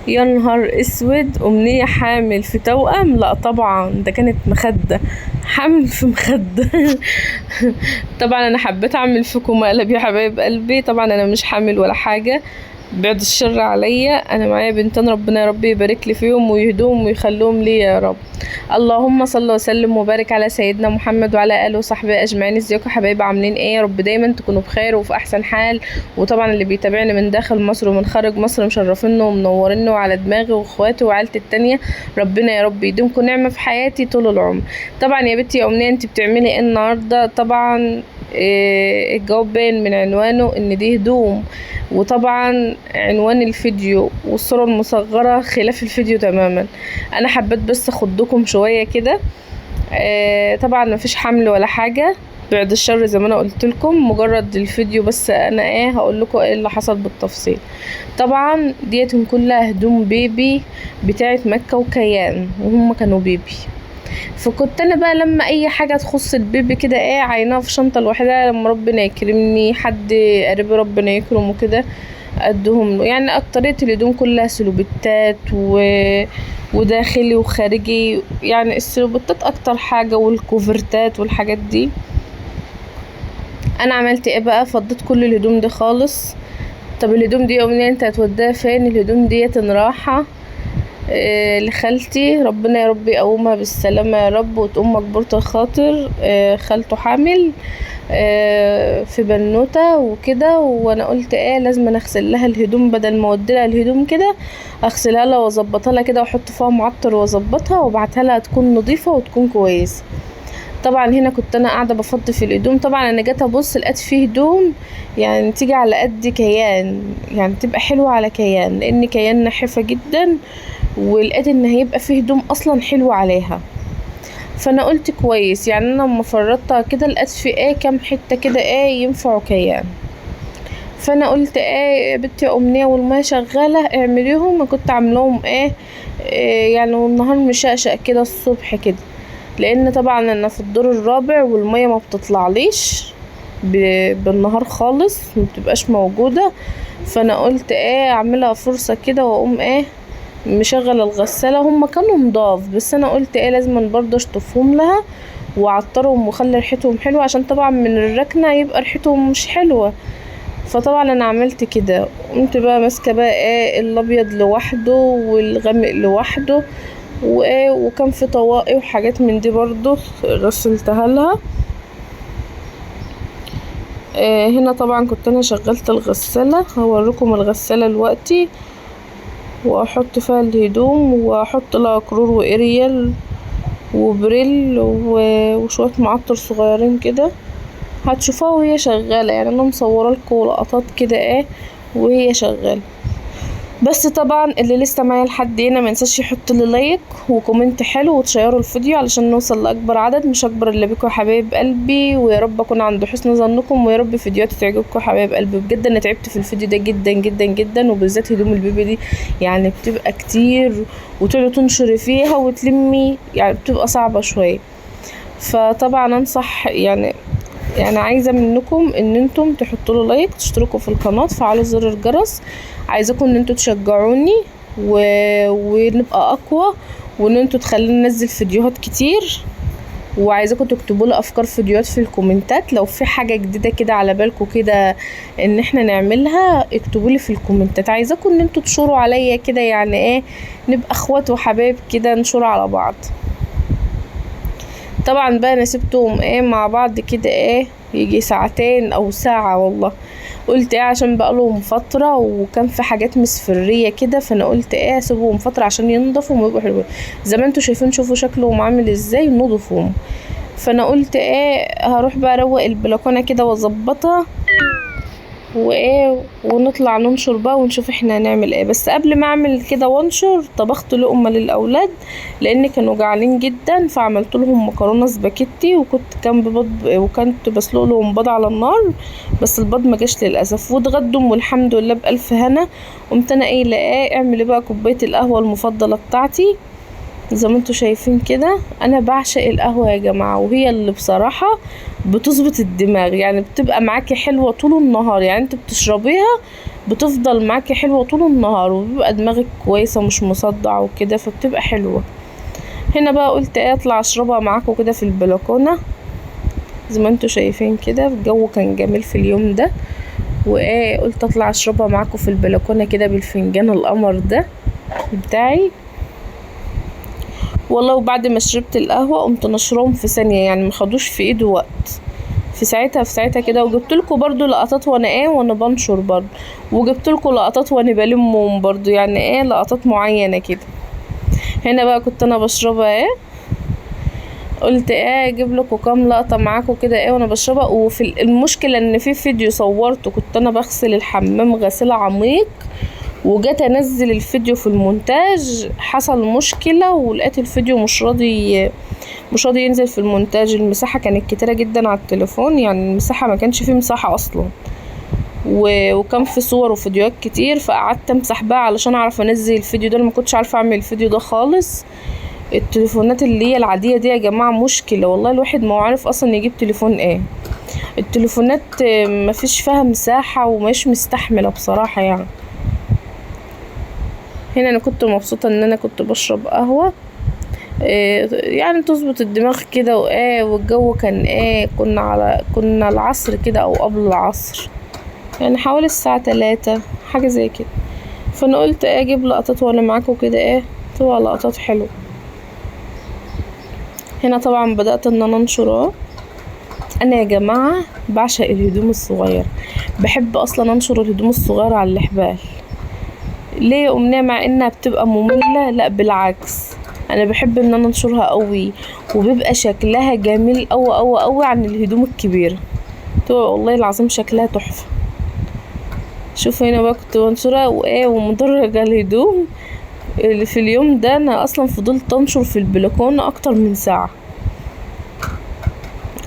يا نهار اسود، امنية حامل في توأم؟ لا طبعا، ده كانت مخدة، حمل في مخدة. طبعا انا حبيت اعمل فيكم مقلب يا حبايب قلبي. طبعا انا مش حامل ولا حاجة، بعد الشر عليا. انا معايا بنتين، ربنا يا رب يبارك لي فيهم ويهدوهم ويخليهم لي يا رب. اللهم صل وسلم وبارك على سيدنا محمد وعلى اله وصحبه اجمعين. ازيكم يا حبايبي، عاملين ايه؟ يا رب دايما تكونوا بخير وفي احسن حال. وطبعا اللي بيتابعني من داخل مصر ومن خارج مصر مشرفينه ومنورينه، وعلى دماغي واخواتي وعيلتي التانية، ربنا يا رب يديمكم نعمة في حياتي طول العمر. طبعا يا بنتي يا امنية، انت بتعملي ايه النهارده؟ طبعا الجواب باين من عنوانه ان دي هدوم، وطبعا عنوان الفيديو والصورة المصغرة خلاف الفيديو تماما. انا حبيت بس اخدكم شوية كده. طبعا مفيش حمل ولا حاجة، بعد الشر زي ما انا قلت لكم، مجرد الفيديو بس. انا هقول لكم ايه اللي حصل بالتفصيل. طبعا ديت كلها هدوم بيبي بتاعت مكة وكيان، وهم كانوا بيبي. فكنت انا بقى لما اي حاجه تخص البيبي كده عيناها في شنطه لوحدها، لما ربنا يكرمني حد قريب ربنا يكرمه كده ادهم له. يعني اكترية الهدوم كلها سلوبتات وداخلي وخارجي، يعني السلوبتات اكتر حاجه، والكوفرتات والحاجات دي. انا عملت ايه بقى؟ فضيت كل الهدوم دي خالص. طب الهدوم دي يا امنيه انت هتوديها فين؟ الهدوم ديت راحه لخالتي، ربنا يا رب يقومها بالسلامة يا رب، وتقوم مجبورة الخاطر. خالته حامل في بنوتة وكده. وانا قلت لازم أنا اغسل لها الهدوم، بدل ما اوديلها الهدوم كده اغسلها لها واظبطها لها كده، واحط فيها معطر واظبطها وابعتها لها تكون نظيفة وتكون كويسة. طبعا هنا كنت انا قاعده بفضي في الهدوم. طبعا انا جيت ابص لقيت فيه هدوم يعني تيجي على قد كيان، يعني تبقى حلوه على كيان، لان كيان نحيفه جدا، ولقيت ان هيبقى فيه هدوم اصلا حلوه عليها. فانا قلت كويس، يعني انا لما فرطتها كده لقيت في كام حته كده ينفعوا كيان. فانا قلت يا بنتي يا امنيه، والميه شغاله اعمليهم. ما كنت عاملاهم يعني والنهار مشقشق كده الصبح كده، لان طبعا انا في الدور الرابع والميه ما بتطلعليش بالنهار خالص، ما بتبقاش موجوده. فانا قلت اعملها فرصه كده، واقوم مشغل الغساله. هم كانوا نضاف، بس انا قلت لازم برضه اشطفهم لها واعطرهم واخلي ريحتهم حلوه، عشان طبعا من الركنه يبقى ريحتهم مش حلوه. فطبعا انا عملت كده، قمت بقى ماسكه بقى الابيض لوحده والغامق لوحده، وكان في طواقي وحاجات من دي برضو غسلتها لها. هنا طبعا كنت انا شغلت الغسالة، هوريكم الغسالة دلوقتي، واحط فيها الهدوم واحط لها كرور واريال وبريل وشوية معطر صغيرين كده. هتشوفوها وهي شغالة، يعني انا مصوره لكم لقطات كده وهي شغالة. بس طبعا اللي لسه معايا لحد هنا ما ينساش يحط لي لايك وكومنت حلو وتشيروا الفيديو علشان نوصل لاكبر عدد، مش اكبر الا بيكم يا حبايب قلبي. ويا رب اكون عند حسن ظنكم، ويا رب فيديوهاتي تعجبكم يا حبايب قلبي. بجد انا تعبت في الفيديو ده جدا جدا جدا، وبالذات هدوم البيبي دي يعني بتبقى كتير، وتقعدي تنشري فيها وتلمي، يعني بتبقى صعبة شوية. فطبعا انصح يعني عايزه منكم ان انتم تحطوا له لايك، تشتركوا في القناه، تفعلوا زر الجرس. عايزاكم ان انتم تشجعوني ونبقى اقوى، وان انتم تخليني انزل فيديوهات كتير. وعايزاكم تكتبوا لي افكار فيديوهات في الكومنتات، لو في حاجه جديده كده على بالكم كده ان احنا نعملها اكتبوا لي في الكومنتات. عايزاكم ان انتم تشوروا عليا كده، يعني نبقى اخوات وحبايب كده، نشور على بعض. طبعا بقى انا سبتهم مع بعض كده يجي ساعتين او ساعة والله. قلت عشان بقالهم فترة وكان في حاجات مصفرية كده، فانا قلت اسيبهم فترة عشان ينضفوا ويبقوا حلوين زي ما انتوا شايفين. شوفوا شكلهم عامل ازاي نضفهم. فانا قلت هروح بقى اروق البلكونة كده واظبطها ونطلع ننشر بقى ونشوف احنا هنعمل بس قبل ما اعمل كده وانشر، طبخت لقمه للاولاد لان كانوا جعانين جدا، فعملت لهم مكرونه سباكيتي، وكنت بسلق لهم بيض على النار، بس البيض ما جاش للاسف، واتغدوا والحمد لله بالف هنا. قمت انا قايله اعملي بقى كوبايه القهوه المفضله بتاعتي زي ما انتوا شايفين كده. انا بعشق القهوه يا جماعه، وهي اللي بصراحه بتظبط الدماغ، يعني بتبقى معاكي حلوة طول النهار، يعني انت بتشربيها بتفضل معاكي حلوة طول النهار، وبيبقى دماغك كويسة مش مصدع وكده، فبتبقى حلوة. هنا بقى قلت ايه اطلع اشربها معاكم كده في البلكونة زي ما انتوا شايفين كده. الجو كان جميل في اليوم ده، وايه قلت اطلع اشربها معاكم في البلكونة كده بالفنجان القمر ده بتاعي والله. وبعد ما شربت القهوة قمت نشرهم في ثانية، يعني مخدوش في ايده وقت، في ساعتها كده. وجبت لكم برضو لقطات وانا وانا بنشر برضو، وجبت لكم لقطات وانا بلمهم برضو، يعني لقطات معينة كده. هنا بقى كنت انا بشربها قلت اجيب لكم كام لقطة معاكم كده وانا بشربها. وفي المشكلة ان في فيديو صورته كنت انا بغسل الحمام غسيل عميق، وجيت انزل الفيديو في المونتاج حصل مشكلة، ولقيت الفيديو مش راضي ينزل في المونتاج. المساحة كانت كتيرة جدا على التليفون، يعني المساحة ما كانش فيه مساحة اصلا، وكان في صور وفيديوهات كتير، فقعدت امسح بقى علشان اعرف انزل الفيديو ده. ما كنتش عارفة اعمل الفيديو ده خالص. التليفونات اللي هي العادية دي يا جماعة مشكلة والله، الواحد ما هو عارف اصلا يجيب تليفون التليفونات مفيش فيها مساحة ومش مستحملة بصراحة يعني. هنا انا كنت مبسوطة ان انا كنت بشرب قهوة يعني تظبط الدماغ كده. والجو كان كنا العصر كده او قبل العصر، يعني حوالي الساعة 3 حاجة زي كده. فانا قلت اجيب لقطات وانا معاكم كده تبقى لقطات حلوة. هنا طبعا بدأت ان انا انشر انا يا جماعة بعشق الهدوم الصغيرة، بحب اصلا انشر الهدوم الصغيرة على الحبال. ليه يا امنية؟ مع انها بتبقى مملة؟ لا بالعكس، انا بحب ان انا انشرها قوي، وبيبقى شكلها جميل قوي قوي قوي عن الهدوم الكبيرة، تبقى والله العظيم شكلها تحفة. شوف هنا بقى كنت بنشرها ومدرجة الهدوم اللي في اليوم ده. انا اصلا فضلت انشر في البلكونة اكتر من ساعة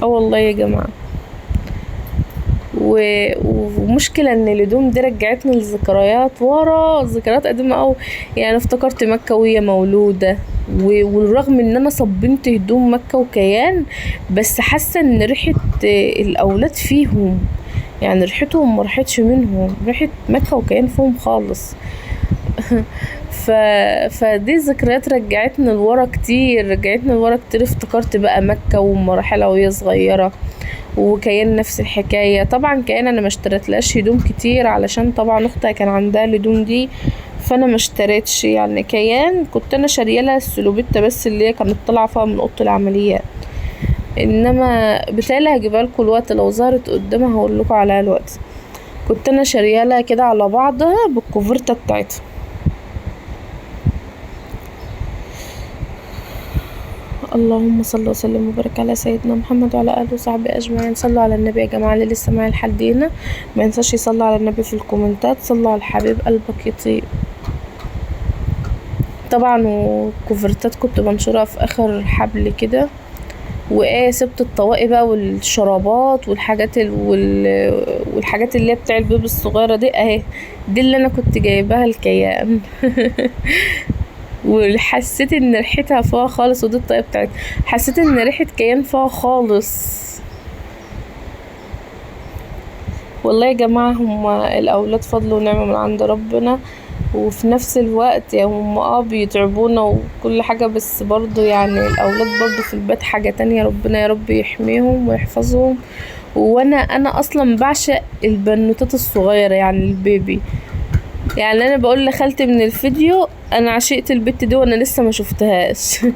والله يا جماعة. ومشكلة ان الهدوم دي رجعتني لذكريات ورا، ذكريات قديمة اوي. يعني افتكرت مكة وهي مولودة، والرغم ان انا صبنت هدوم مكة وكيان، بس حاسة ان ريحة الاولاد فيهم، يعني ريحتهم مرحتش منهم، ريحة مكة وكيان فيهم خالص. فدي ذكريات رجعتني لورا كتير. افتكرت بقى مكة ومراحلها وهي صغيرة، وكيان نفس الحكاية. طبعا كيان انا ما اشتريتلهاش هدوم كتير علشان طبعا اختها كان عندها الهدوم دي، فانا ما اشتريتش. يعني كيان كنت انا شاريالها السلوبيتا بس اللي هي كانت طالعه فيها من اوضه العمليات، انما بتالي هجيبها لكم الوقت لو ظهرت قدامها هقول لكم عليها الوقت. كنت انا شاريالها كده على بعضها بالكوفرته بتاعتها. اللهم صل وسلم وبارك على سيدنا محمد وعلى اله وصحبه اجمعين. صلوا على النبي يا جماعه، اللي لسه معايا لحد هنا ما ينساش يصلي على النبي في الكومنتات. صلوا على الحبيب قلبك يطيب. طبعا وكوفرتات كنت بنشرها في اخر حبل كده. سبت الطواقي بقى والشرابات والحاجات اللي هي بتاع البيبي الصغيره دي دي اللي انا كنت جايباها الكيان. وحسيت ان ريحتها فيها خالص، ودي الطاقية بتاعتها حسيت ان ريحة كيان فيها خالص. والله يا جماعة هما الاولاد فضل ونعمة من عند ربنا، وفي نفس الوقت يعني هما بيتعبونا وكل حاجة، بس برضو يعني الاولاد برضو في البيت حاجة تانية. ربنا يا رب يحميهم ويحفظهم. وانا اصلا بعشق البنوتات الصغيرة، يعني البيبي. يعني انا بقول لخالتي من الفيديو انا عشقت البت دي وانا لسه ما شفتهاش.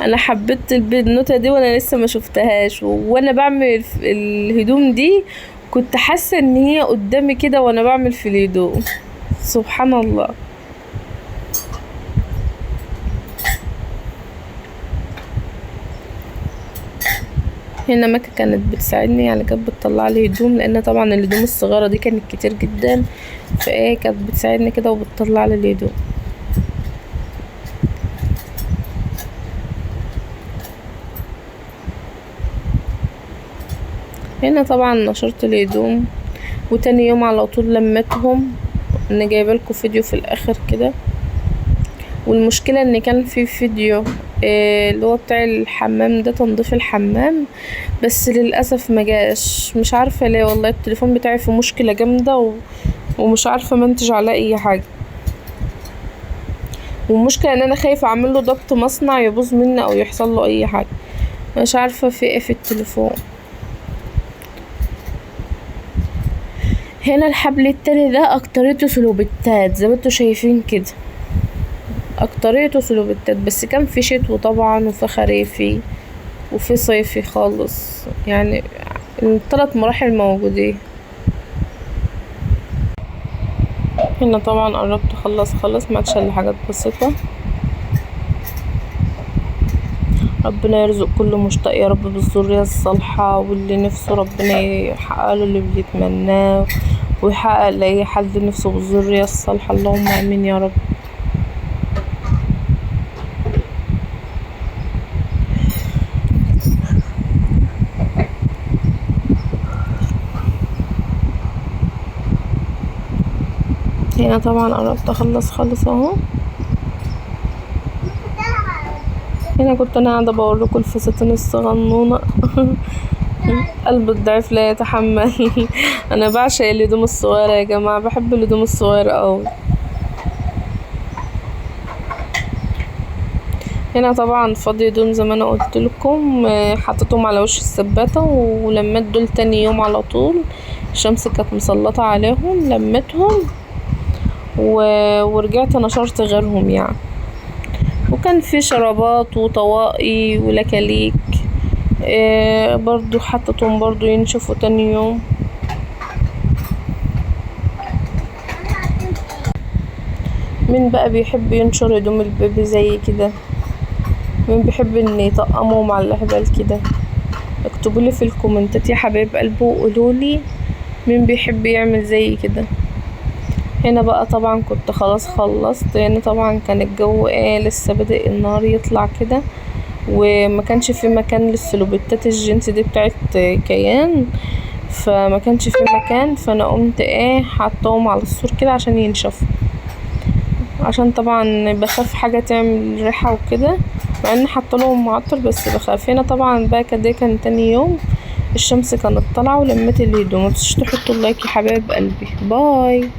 انا حبيت البنوته دي وانا لسه ما شفتهاش، وانا بعمل الهدوم دي كنت حاسه ان هي قدامي كده وانا بعمل في الهدوم. سبحان الله. هنا مكة كانت بتساعدني، يعني كانت بتطلع لي هدوم، لان طبعا الهدوم الصغيره دي كانت كتير جدا، كانت بتساعدني كده وبتطلع لي الهدوم. هنا طبعا نشرت الهدوم، وتاني يوم على طول لمتهم. انا جايبه لكم فيديو في الاخر كده. والمشكله ان كان في فيديو اللي هو بتاع الحمام ده، تنظيف الحمام، بس للاسف ما جاش. مش عارفه ليه والله، التليفون بتاعي في مشكله جامده ومش عارفه منتج على اي حاجه. والمشكله ان انا خايفه اعمل له ضبط مصنع يبوظ مني او يحصل له اي حاجه. مش عارفه في ايه في التليفون. هنا الحبل التاني ده اكتريته سلوبتات زي ما انتوا شايفين كده، اكتريته سلوبتات، بس كان في شتوي طبعا وفي خريفي وفي صيفي خالص، يعني الثلاث مراحل موجودين. هنا طبعا قربت اخلص خالص، ما عادش الا حاجات بسيطه. ربنا يرزق كل مشتاق يا رب بالذريه الصالحه، واللي نفسه ربنا يحقق له اللي بيتمناه، ويحقق لاي حد نفسه بالذريه الصالحه، اللهم امين يا رب. هنا طبعا قربت اخلص خالص اهو. هنا كنت انا قاعده بوريكم الفساتين الصغنونه. قلب الضعيف لا يتحمل. انا بعشق الهدوم الصغيره يا جماعه، بحب الهدوم الصغيره اوي. هنا طبعا فاضي هدوم زي ما انا قلت لكم، حطيتهم على وش السباته ولميت دول تاني يوم على طول. الشمس كانت مسلطه عليهم، لميتهم ورجعت نشرت غيرهم يعني. وكان في شرابات وطواقي ولكاليك، برضو حطيتهم برضو ينشفوا تاني يوم. مين بقى بيحب ينشر هدوم البيبي زي كده؟ مين بيحب ان يطقمهم على الاهبال كده؟ اكتبولي في الكومنتات يا حبايب قلبي وقولولي مين بيحب يعمل زي كده. هنا بقى طبعا كنت خلاص خلصت. هنا طبعا كان الجو لسه بادئ النهار يطلع كده، وما كانش في مكان للسلوبيتات الجينز دي بتاعت كيان، فما كانش في مكان، فانا قمت حطاهم على السور كده عشان ينشفوا، عشان طبعا بخاف حاجه تعمل ريحه وكده، مع ان حطلهم معطر بس بخاف. هنا طبعا بقى كده كان تاني يوم، الشمس كانت طالعه ولميت الهدوم. متنسوش تحطوا اللايك يا حبايب قلبي. باي.